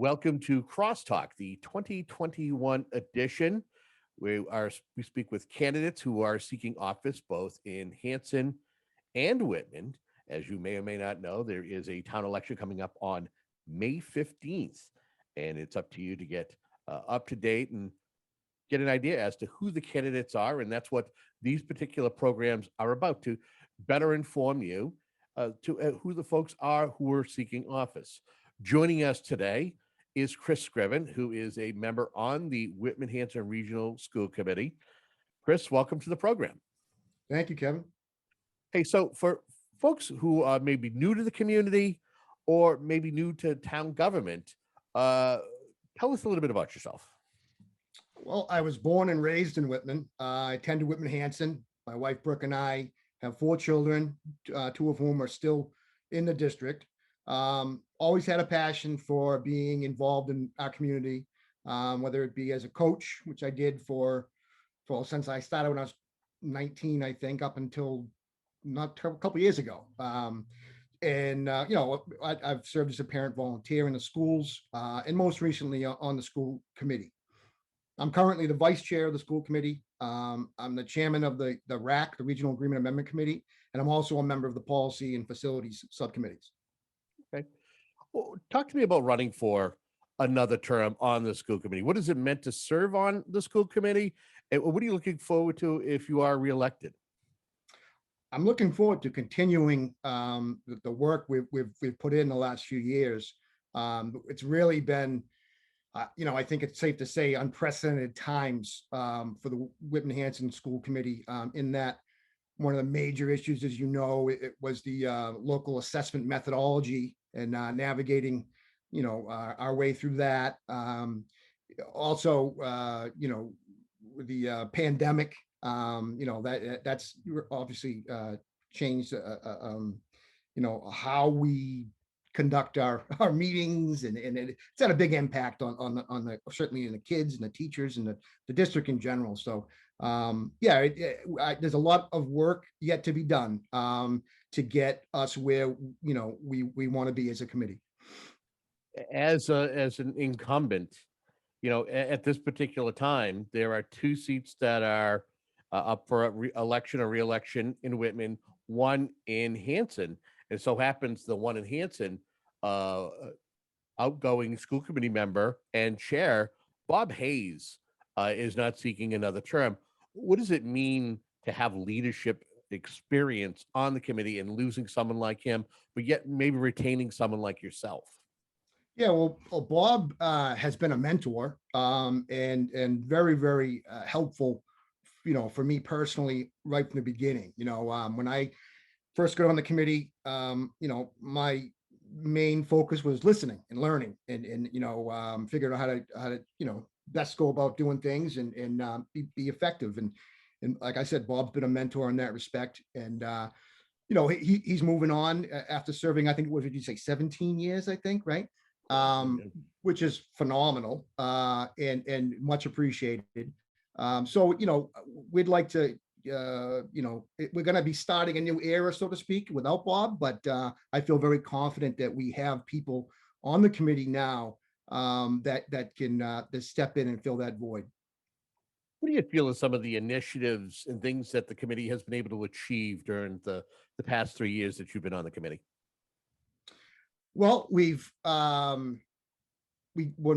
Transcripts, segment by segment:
Welcome to CrossTalk, the 2021 edition. We speak with candidates who are seeking office both in Hanson and Whitman. As you may or may not know, there is a town election coming up on May 15th, and it's up to you to get up to date and get an idea as to who the candidates are. And that's what these particular programs are about, to better inform you to who the folks are who are seeking office. Joining us today is Chris Scriven, who is a member on the Whitman Hanson Regional School Committee. Chris, welcome to the program. Thank you, Kevin. Hey, so for folks who are maybe new to the community or maybe new to town government, tell us a little bit about yourself. Well, I was born and raised in Whitman. I attended Whitman Hanson. My wife, Brooke, and I have 4 children, 2 of whom are still in the district. Always had a passion for being involved in our community, whether it be as a coach, which I did for since I started when I was 19, I think, up until not a couple of years ago. I've served as a parent volunteer in the schools, and most recently on the school committee. I'm currently the vice chair of the school committee. I'm the chairman of the RAC, the Regional Agreement Amendment Committee, and I'm also a member of the policy and facilities subcommittees. Okay. Well, talk to me about running for another term on the school committee. What is it meant to serve on the school committee? And what are you looking forward to if you are reelected? I'm looking forward to continuing the work we've put in the last few years. It's really been, I think it's safe to say, unprecedented times for the Whitman Hanson School Committee, in that one of the major issues, as you know, it was the local assessment methodology and navigating, our way through that. Also, the pandemic, that's obviously changed, how we conduct our meetings, and it's had a big impact on the certainly in the kids and the teachers and the district in general. So there's a lot of work yet to be done to get us where we want to be as a committee. As an incumbent, at this particular time, there are 2 seats that are up for election or re-election in Whitman, 1 in Hanson. And so happens the one in Hanson, outgoing school committee member and chair, Bob Hayes, is not seeking another term. What does it mean to have leadership experience on the committee and losing someone like him, but yet maybe retaining someone like yourself? Yeah, well, Bob has been a mentor, and very, very helpful, for me personally, right from the beginning. When I first got on the committee, my main focus was listening and learning, and figuring out how to best go about doing things and be effective. And like I said, Bob's been a mentor in that respect, and he's moving on after serving, I think, what did you say, 17 years, I think, right? Which is phenomenal, and much appreciated. So we'd like to, we're going to be starting a new era, so to speak, without Bob, but I feel very confident that we have people on the committee now that can step in and fill that void. What do you feel are some of the initiatives and things that the committee has been able to achieve during the past 3 years that you've been on the committee? Well, when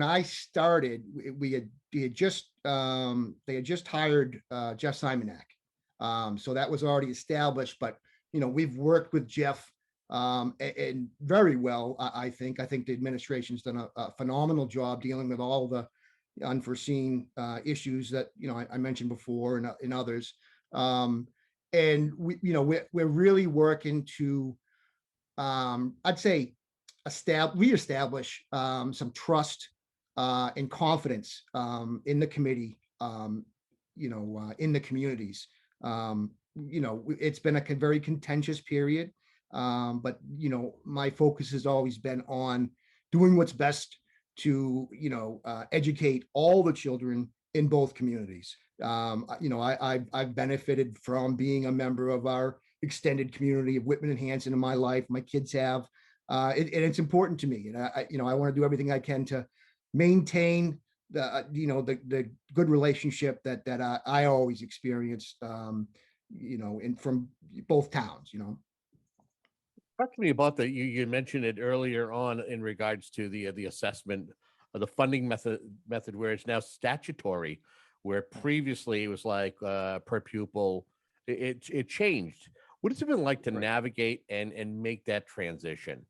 I started, they had just hired Jeff Simonak. So that was already established, but we've worked with Jeff and very well. I think the administration's done a phenomenal job dealing with all the unforeseen issues that I mentioned before, and others. And we're really working to, I'd say, reestablish some trust and confidence in the committee, in the communities. It's been a very contentious period, but my focus has always been on doing what's best to educate all the children in both communities. I've benefited from being a member of our extended community of Whitman and Hanson in my life. My kids have. And it's important to me, and I want to do everything I can to maintain the good relationship that I always experienced, and from both towns. Talk to me about the you mentioned it earlier on in regards to the assessment of the funding method where it's now statutory, where previously it was like per pupil. It changed. What has it been like to Right. navigate and make that transition?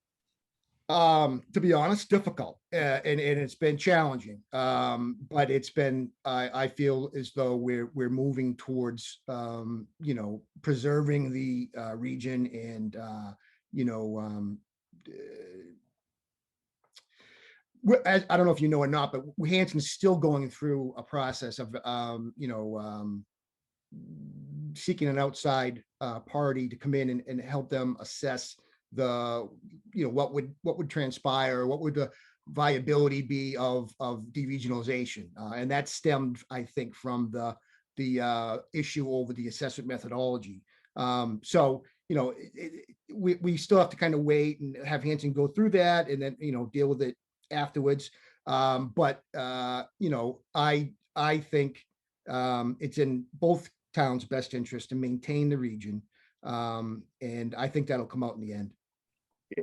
To be honest, difficult, and it's been challenging. But it's been, I feel as though we're moving towards, preserving the region, and you know, uh, I don't know if you know or not, but Hanson's still going through a process of, seeking an outside party to come in and help them assess the, what would transpire, what would the viability be of deregionalization, and that stemmed, I think, from the issue over the assessment methodology. So we still have to kind of wait and have Hanson go through that, and then deal with it afterwards. But I think it's in both towns' best interest to maintain the region, and I think that'll come out in the end.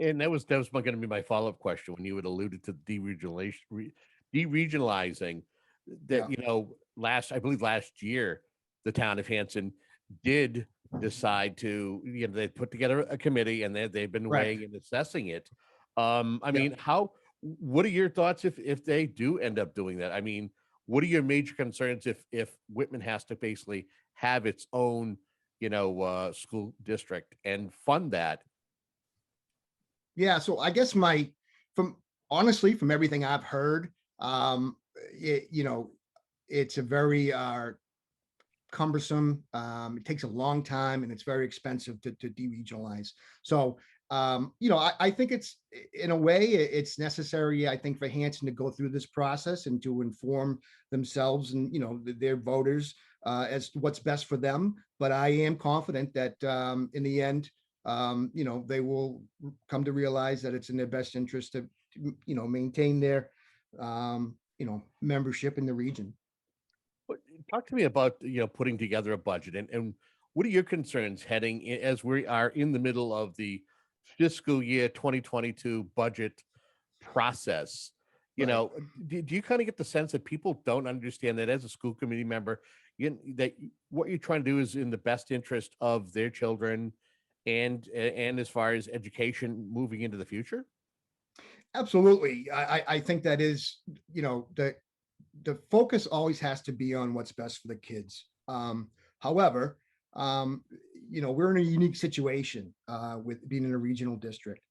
And that was going to be my follow-up question when you had alluded to deregionalizing that, Yeah, I believe last year, the town of Hanson did decide to, they put together a committee and they've been correct. weighing and assessing it. I Yeah. mean, what are your thoughts if they do end up doing that? I mean, what are your major concerns if Whitman has to basically have its own, school district and fund that? Yeah, so I guess from honestly, from everything I've heard, it's a very cumbersome. It takes a long time, and it's very expensive to deregionalize. So, I think it's, in a way, it's necessary, I think, for Hanson to go through this process and to inform themselves and their voters as to what's best for them. But I am confident that in the end, they will come to realize that it's in their best interest to maintain their membership in the region. But talk to me about, putting together a budget and what are your concerns as we are in the middle of the fiscal year 2022 budget process? Right. Do you kind of get the sense that people don't understand that as a school committee member, what you're trying to do is in the best interest of their children and as far as education moving into the future? Absolutely. I think that is, the focus always has to be on what's best for the kids. However, we're in a unique situation with being in a regional district,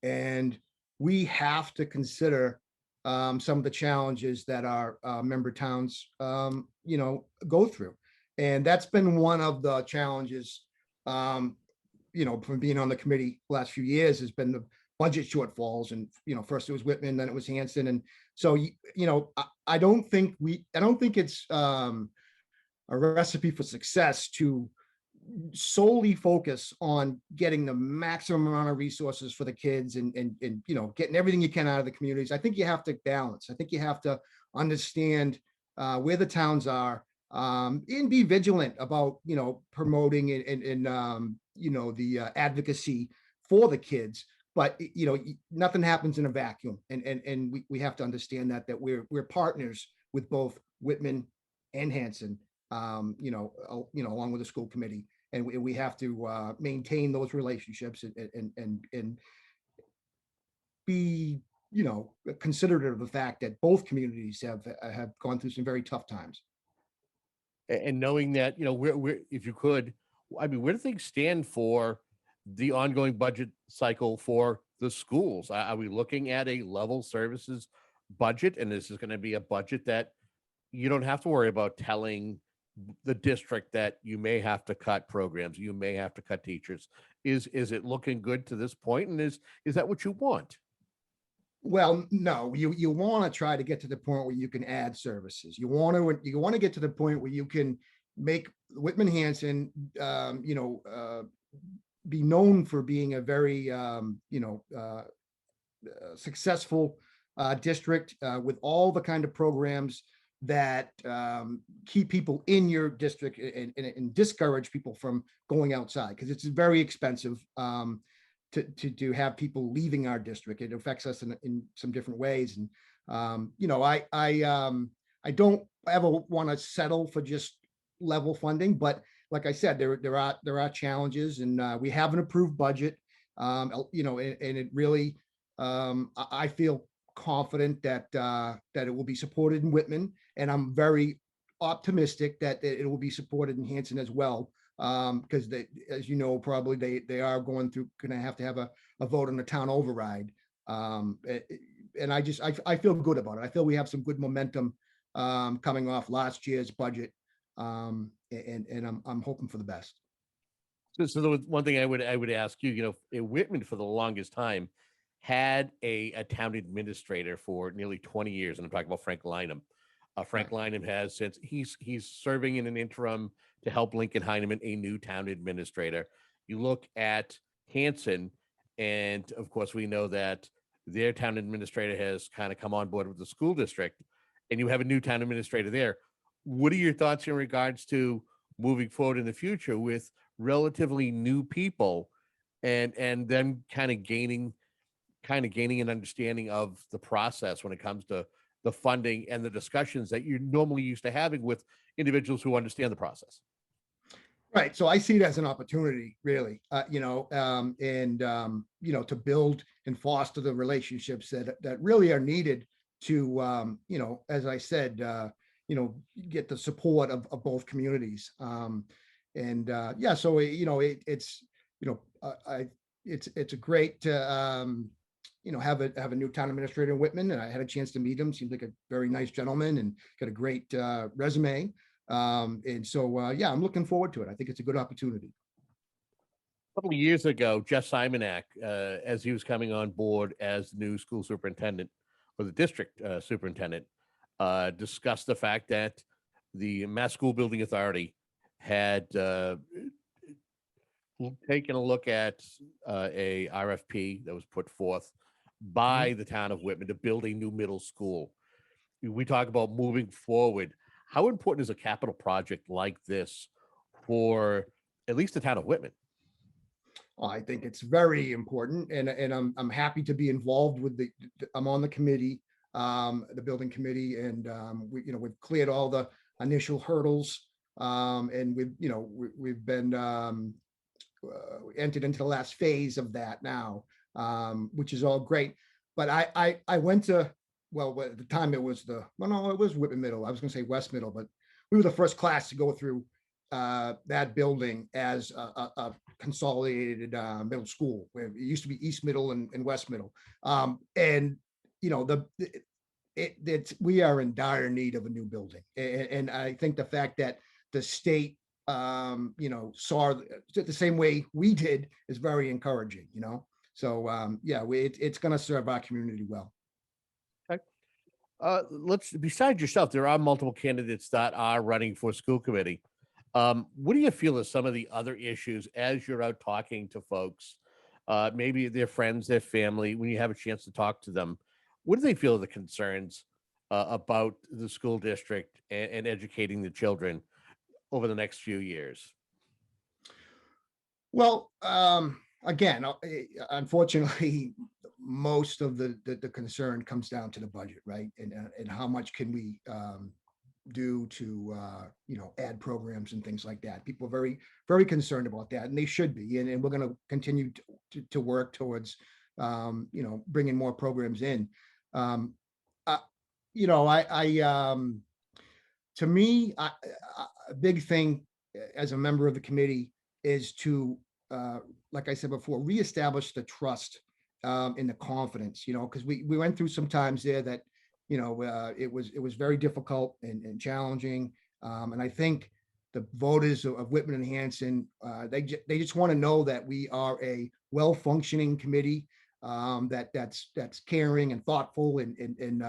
and we have to consider some of the challenges that our member towns, go through. And that's been one of the challenges, from being on the committee last few years, has been the budget shortfalls. And, first it was Whitman, then it was Hanson. And so, I don't think it's a recipe for success to solely focus on getting the maximum amount of resources for the kids, and getting everything you can out of the communities. I think you have to balance. I think you have to understand where the towns are, and be vigilant about promoting and the advocacy for the kids. But nothing happens in a vacuum, and we have to understand that we're partners with both Whitman and Hanson, along with the school committee, and we have to maintain those relationships, and be considerate of the fact that both communities have gone through some very tough times. And knowing that, if you could, I mean, where do things stand for the ongoing budget cycle for the schools? Are we looking at a level services budget? And this is going to be a budget that you don't have to worry about telling the district that you may have to cut programs, you may have to cut teachers. Is it looking good to this point? And is that what you want? Well, no, you want to try to get to the point where you can add services. You want to get to the point where you can make Whitman Hanson, be known for being a very successful district with all the kind of programs that keep people in your district and discourage people from going outside, because it's very expensive to have people leaving our district. It affects us in some different ways. And I don't ever want to settle for just level funding, but like I said, there are challenges, and we have an approved budget. And it really, I feel confident that that it will be supported in Whitman, and I'm very optimistic that it will be supported in Hanson as well. Because they, as you know, probably they are going to have a vote on the town override. And I feel good about it. I feel we have some good momentum coming off last year's budget. And I'm hoping for the best. So the one thing I would ask you, Whitman for the longest time had a town administrator for nearly 20 years, and I'm talking about Frank Lynham. Frank Lynham has, since he's serving in an interim to help Lincoln Heineman, a new town administrator. You look at Hanson, and of course we know that their town administrator has kind of come on board with the school district, and you have a new town administrator there. What are your thoughts in regards to moving forward in the future with relatively new people, and then gaining an understanding of the process when it comes to the funding and the discussions that you're normally used to having with individuals who understand the process? Right. So I see it as an opportunity, really, to build and foster the relationships that really are needed to, as I said, get the support of both communities. So it's a great to have a new town administrator in Whitman, and I had a chance to meet him. Seems like a very nice gentleman and got a great resume. I'm looking forward to it. I think it's a good opportunity. A couple of years ago, Jeff Simonak, as he was coming on board as new school superintendent or the district superintendent, discussed the fact that the Mass School Building Authority had taken a look at a RFP that was put forth by the town of Whitman to build a new middle school. We talk about moving forward. How important is a capital project like this for at least the town of Whitman? I think it's very important, and I'm happy to be involved with I'm on the committee, the building committee, and we've cleared all the initial hurdles, and we've been entered into the last phase of that now, which is all great. But I went to, well, at the time it was it was Whitman Middle. I was going to say West Middle, but we were the first class to go through that building as a consolidated middle school, where it used to be East Middle and West Middle. We are in dire need of a new building, and I think the fact that the state saw it the same way we did is very encouraging. It's going to serve our community well. Besides yourself, there are multiple candidates that are running for school committee. What do you feel are some of the other issues as you're out talking to folks, maybe their friends, their family, when you have a chance to talk to them? What do they feel are the concerns about the school district and educating the children over the next few years? Well, again, unfortunately, most of the concern comes down to the budget, right? And how much can we do to add programs and things like that. People are very, very concerned about that, and they should be. And we're going to continue to work towards bringing more programs in. To me, a big thing as a member of the committee is to, like I said before, reestablish the trust and the confidence, because we went through some times there that, it was very difficult and challenging. And I think the voters of Whitman and Hanson, they just want to know that we are a well-functioning committee, that's caring and thoughtful and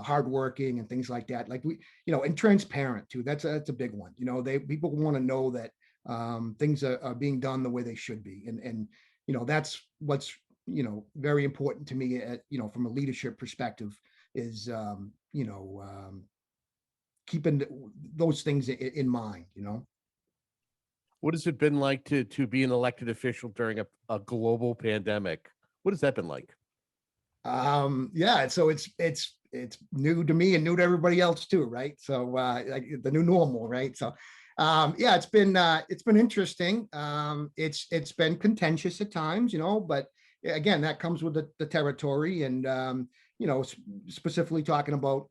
hardworking and things like that. Like and transparent too. That's a big one. People want to know that things are being done the way they should be. And that's what's very important to me from a leadership perspective is, keeping those things in mind. What has it been like to be an elected official during a global pandemic? What has that been like? Yeah, so it's new to me and new to everybody else too, right? So like the new normal, right? So yeah, it's been interesting. It's been contentious at times, but again, that comes with the territory. And specifically talking about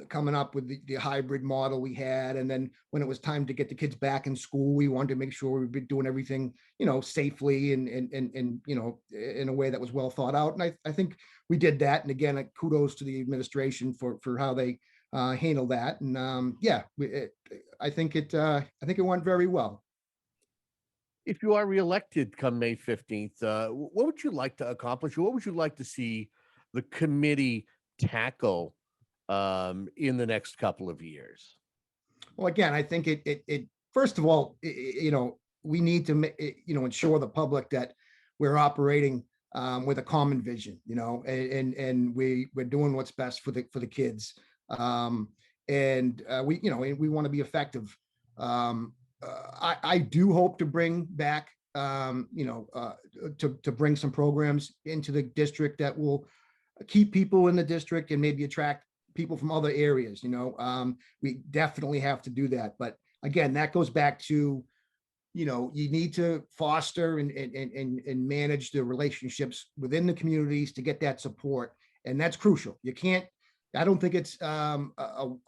coming up with the hybrid model we had. And then when it was time to get the kids back in school, we wanted to make sure we'd be doing everything, safely and in a way that was well thought out. And I think we did that. And again, kudos to the administration for how they handled that. And yeah, I think it went very well. If you are reelected come May 15th, what would you like to accomplish? What would you like to see the committee tackle in the next couple of years? Well, again, I think it first of all, we need to ensure the public that we're operating with a common vision, and we're doing what's best for the kids. And we want to be effective. I do hope to bring back, to bring some programs into the district that will keep people in the district and maybe attract people from other areas. We definitely have to do that. But again, that goes back to, you need to foster and manage the relationships within the communities to get that support. And that's crucial. I don't think it's a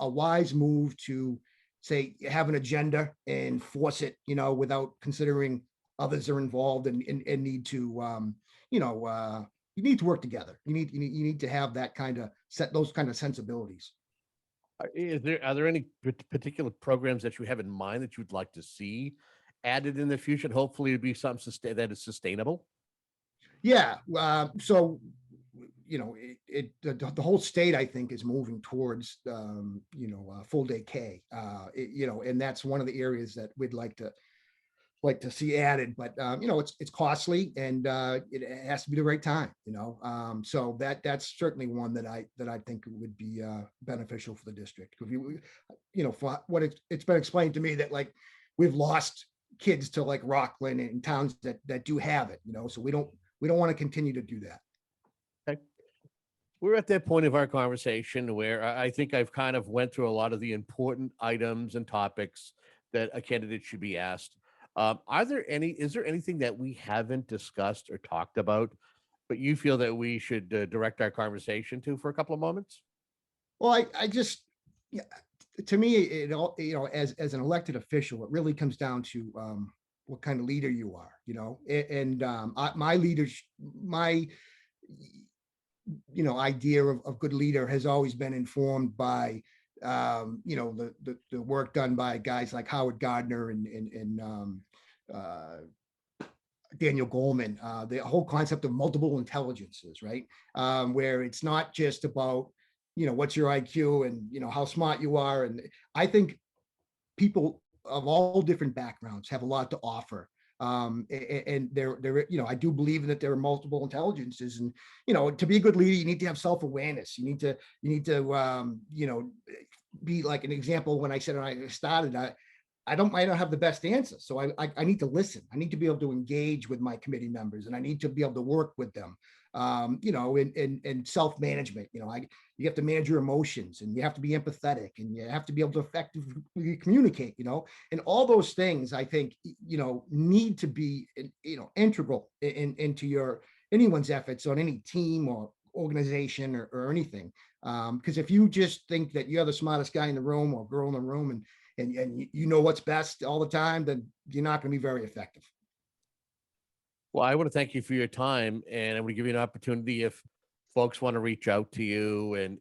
wise move to say, have an agenda and force it, without considering others are involved and need to, you need to work together. You need to have that those kind of sensibilities. Are there any particular programs that you have in mind that you'd like to see added in the future? And hopefully it'd be something that is sustainable. Yeah. So, the whole state, I think, is moving towards, full day K, and that's one of the areas that we'd like to see added. But it's costly, and it has to be the right time. So that's certainly one that I think would be beneficial for the district. If for what it's been explained to me that, like, we've lost kids to, like, Rockland and towns that do have it. So we don't want to continue to do that. Okay. We're at that point of our conversation where I think I've kind of went through a lot of the important items and topics that a candidate should be asked. Is there anything that we haven't discussed or talked about, but you feel that we should direct our conversation to for a couple of moments? Well, I just, yeah, to me, it all, as an elected official, it really comes down to what kind of leader you are, and my idea of good leader has always been informed by, the work done by guys like Howard Gardner and Daniel Goleman, the whole concept of multiple intelligences, right? Where it's not just about, what's your IQ and, how smart you are. And I think people of all different backgrounds have a lot to offer. And I do believe that there are multiple intelligences, and, to be a good leader, you need to have self-awareness. You need to, be like an example. When I said when I started, I might not have the best answer. So I need to listen. I need to be able to engage with my committee members, and I need to be able to work with them. And self-management, you have to manage your emotions, and you have to be empathetic, and you have to be able to effectively communicate, and all those things, I think, need to be, integral into anyone's efforts on any team or organization or anything. Because if you just think that you're the smartest guy in the room or girl in the room, and you know what's best all the time, then you're not going to be very effective. Well, I want to thank you for your time, and I want to give you an opportunity if folks want to reach out to you and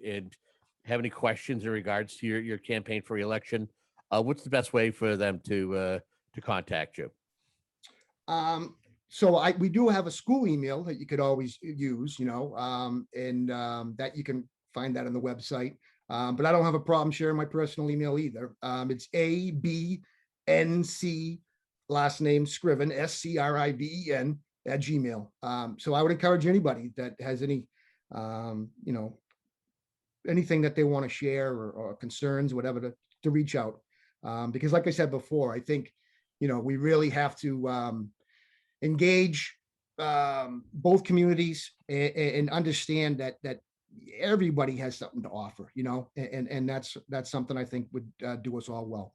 have any questions in regards to your campaign for reelection. What's the best way for them to contact you? So we do have a school email that you could always use, and that you can find that on the website. But I don't have a problem sharing my personal email either. It's ABNC, last name Scriven, SCRIVEN at Gmail. So I would encourage anybody that has any, you know, anything that they want to share or concerns, whatever, to reach out. Because like I said before, I think, you know, we really have to engage both communities and understand that everybody has something to offer, you know, and that's something I think would do us all well.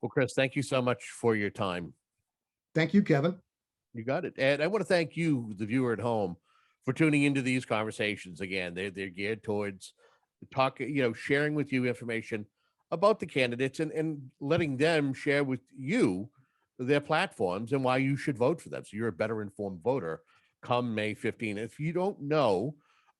Well, Chris, thank you so much for your time. Thank you, Kevin. You got it. And I want to thank you, the viewer at home, for tuning into these conversations. Again, they're geared towards sharing with you information about the candidates and letting them share with you their platforms and why you should vote for them. So you're a better informed voter come May 15th. If you don't know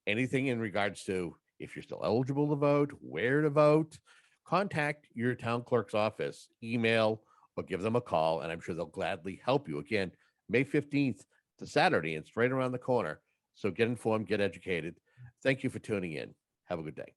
anything in regards to if you're still eligible to vote, where to vote, contact your town clerk's office, email, or give them a call, and I'm sure they'll gladly help you. Again, May 15th to Saturday, and it's right around the corner. So get informed, get educated. Thank you for tuning in. Have a good day.